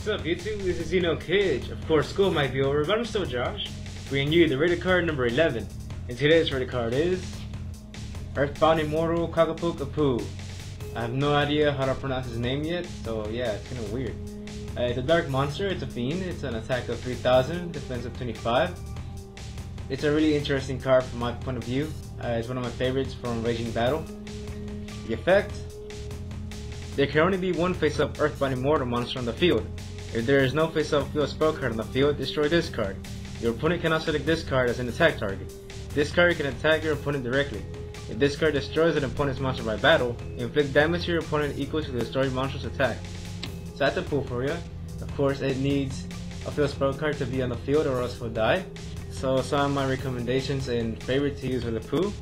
What's up YouTube? This is Zeno Kid. Of course school might be over, but I'm still Josh, bringing you the rated card number 11. And today's rated card is Earthbound Immortal Kakapo Kapu. I have no idea how to pronounce his name yet, so yeah, it's kinda weird. It's a dark monster, it's a fiend, it's an attack of 3000, defense of 25. It's a really interesting card from my point of view. It's one of my favorites from Raging Battle. The effect: there can only be one face-up Earthbound Immortal monster on the field. If there is no face-up field spell card on the field, destroy this card. Your opponent cannot select this card as an attack target. This card can attack your opponent directly. If this card destroys an opponent's monster by battle, inflict damage to your opponent equal to the destroyed monster's attack. So that's a pull for you. Of course, it needs a field spell card to be on the field or else it will die. So some of my recommendations and favorite to use with the Pooh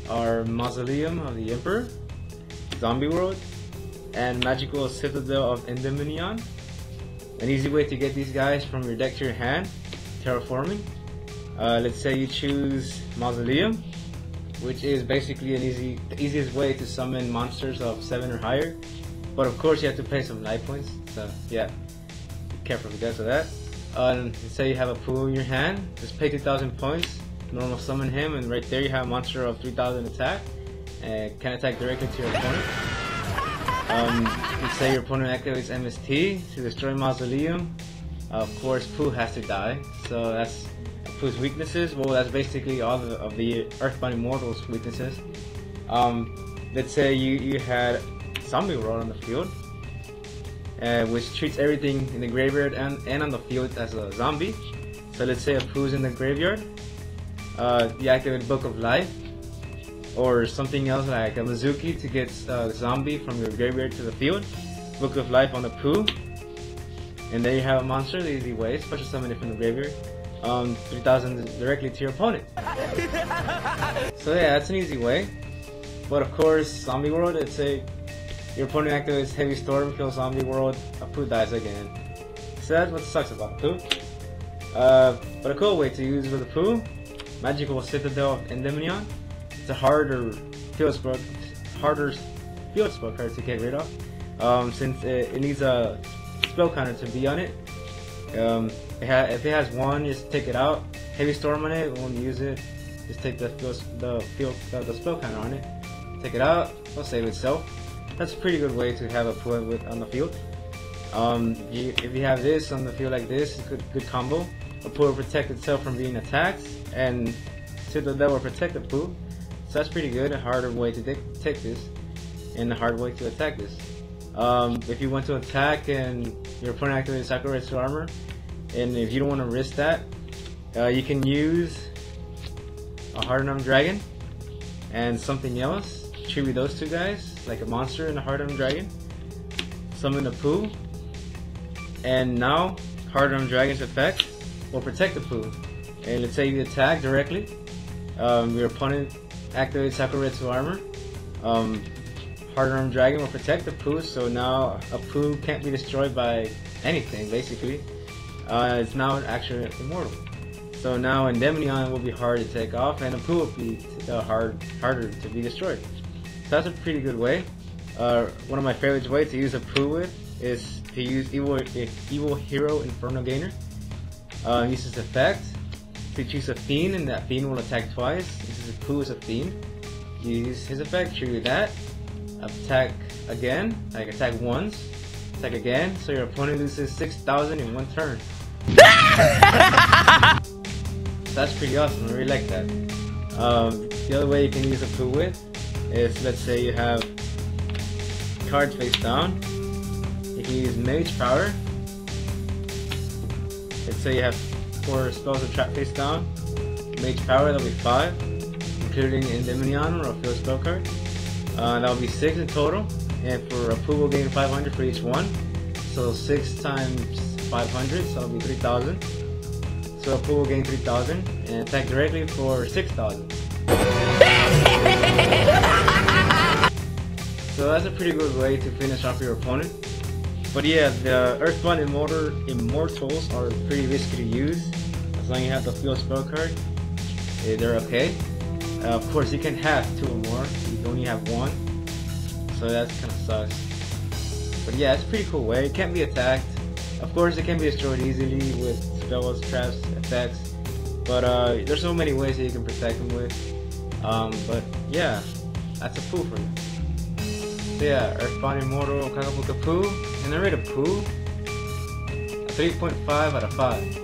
are Mausoleum of the Emperor, Zombie World, and Magical Citadel of Endymion. An easy way to get these guys from your deck to your hand: terraforming. Let's say you choose Mausoleum, which is basically the easiest way to summon monsters of 7 or higher. But of course you have to pay some life points, so yeah, be careful with that. Let's say you have a Pooh in your hand, just pay 2000 points, normal summon him, and right there you have a monster of 3000 attack, and can attack directly to your opponent. Let's say your opponent activates MST to destroy Mausoleum. Of course Pooh has to die, so that's Pooh's weaknesses. Well, that's basically all of the Earthbound Immortal's weaknesses. Let's say you had Zombie World on the field, which treats everything in the graveyard and on the field as a zombie. So let's say a Pooh's in the graveyard, you activate Book of Life, or something else like a Mizuki to get zombie from your graveyard to the field. Book of Life on the Pooh, and there you have a monster the easy way, special summon it from the graveyard. 3000 directly to your opponent. So yeah, that's an easy way. But of course, Zombie World, let's say your opponent activates Heavy Storm, kills Zombie World, a Pooh dies again. So that's what sucks about Pooh. But a cool way to use with the Pooh: Magical Citadel of Endymion. It's a harder field spell card to get rid of, since it needs a spell counter to be on it. If it has one, just take it out. Heavy Storm on it, won't use it. Just take the spell counter on it. Take it out, it'll save itself. That's a pretty good way to have a Pooh on the field. If you have this on the field like this, it's a good combo. A Pooh will protect itself from being attacked, and Citadel will protect the Pooh. So that's pretty good. A harder way to take this, and a hard way to attack this. If you want to attack and your opponent activates Sakuretsu Armor, and if you don't want to risk that, you can use a Hardened Dragon and something else. Tribute those two guys, like a monster and a Hardened Dragon. Summon the Pooh, and now Hardened Dragon's effect will protect the Pooh. And let's say you attack directly, your opponent activates Sakuretsu Armor. Hardened Dragon will protect the Pooh, so now a Pooh can't be destroyed by anything, basically. It's now actually immortal. So now Endymion will be hard to take off, and a Pooh will be harder to be destroyed. So that's a pretty good way. One of my favorite ways to use a Pooh with is to use Evil Hero Inferno Gainer. Use this effect to choose a Fiend, and that Fiend will attack twice. This is a Pooh as a Fiend. Use his effect, trigger that. Attack again, like attack once, attack again, so your opponent loses 6000 in one turn. That's pretty awesome, I really like that. The other way you can use a Pooh with is, let's say you have cards face down, you can use Mage Power. Let's say you have 4 spells of trap face down, Mage Power, that'll be 5, including Endymion or a field spell card. That'll be 6 in total, and for a Pooh will gain 500 for each one. So 6 times 500, so that'll be 3000. So a Pooh will gain 3000 and attack directly for 6000. So that's a pretty good way to finish off your opponent. But yeah, the Earthbound Immortals are pretty risky to use. As long as you have the field spell card, they're okay. Of course, you can have 2 or more. You only have 1, so that kind of sucks. But yeah, it's a pretty cool way. It can't be attacked. Of course, it can be destroyed easily with spells, traps, effects, but there's so many ways that you can protect them with. But yeah, that's a Poo for you. So yeah, Earthbound Immortal Kakapuka Poo, and I rate a Poo a 3.5 out of 5.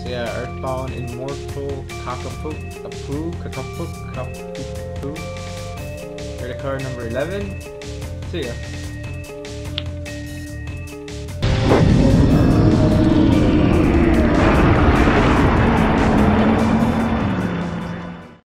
So yeah, Earthbound Immortal Kakapuk, Kakapuk, rate a card number 11. See ya.